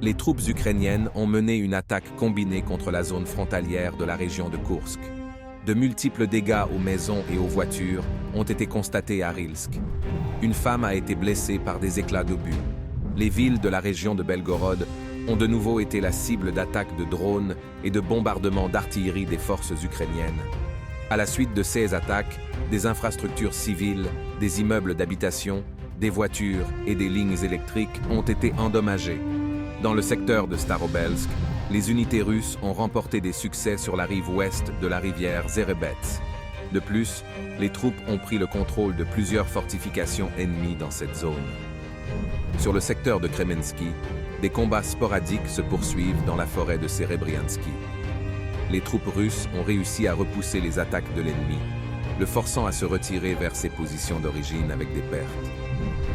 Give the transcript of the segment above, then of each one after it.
Les troupes ukrainiennes ont mené une attaque combinée contre la zone frontalière de la région de Koursk. De multiples dégâts aux maisons et aux voitures ont été constatés à Rilsk. Une femme a été blessée par des éclats d'obus. Les villes de la région de Belgorod ont de nouveau été la cible d'attaques de drones et de bombardements d'artillerie des forces ukrainiennes. À la suite de ces attaques, des infrastructures civiles, des immeubles d'habitation, des voitures et des lignes électriques ont été endommagées. Dans le secteur de Starobelsk, les unités russes ont remporté des succès sur la rive ouest de la rivière Zerebets. De plus, les troupes ont pris le contrôle de plusieurs fortifications ennemies dans cette zone. Sur le secteur de Kremensky, des combats sporadiques se poursuivent dans la forêt de Serebriansky. Les troupes russes ont réussi à repousser les attaques de l'ennemi, le forçant à se retirer vers ses positions d'origine avec des pertes.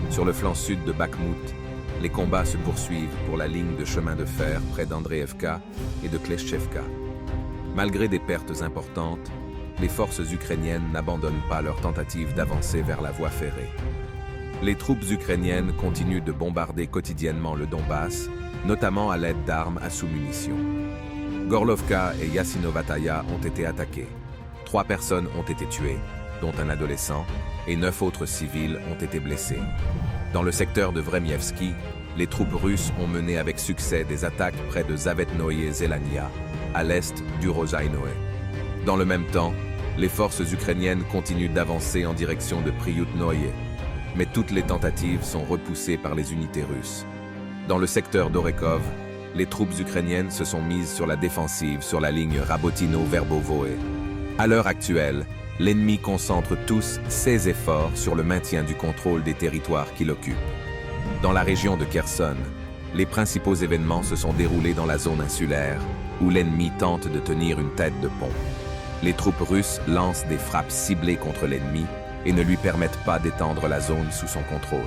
Sur le flanc sud de Bakhmout, les combats se poursuivent pour la ligne de chemin de fer près d'Andreevka et de Kleshchevka. Malgré des pertes importantes, les forces ukrainiennes n'abandonnent pas leur tentative d'avancer vers la voie ferrée. Les troupes ukrainiennes continuent de bombarder quotidiennement le Donbass, notamment à l'aide d'armes à sous-munitions. Gorlovka et Yassinovataya ont été attaqués. 3 personnes ont été tuées, dont un adolescent, et 9 autres civils ont été blessés. Dans le secteur de Vremievski, les troupes russes ont mené avec succès des attaques près de Zavetnoye Zelania, à l'est du Rozainoe. Dans le même temps, les forces ukrainiennes continuent d'avancer en direction de Priutnoye, mais toutes les tentatives sont repoussées par les unités russes. Dans le secteur d'Orekov, les troupes ukrainiennes se sont mises sur la défensive sur la ligne Rabotino-Verbovoe. À l'heure actuelle, l'ennemi concentre tous ses efforts sur le maintien du contrôle des territoires qu'il occupe. Dans la région de Kherson, les principaux événements se sont déroulés dans la zone insulaire, où l'ennemi tente de tenir une tête de pont. Les troupes russes lancent des frappes ciblées contre l'ennemi et ne lui permettent pas d'étendre la zone sous son contrôle.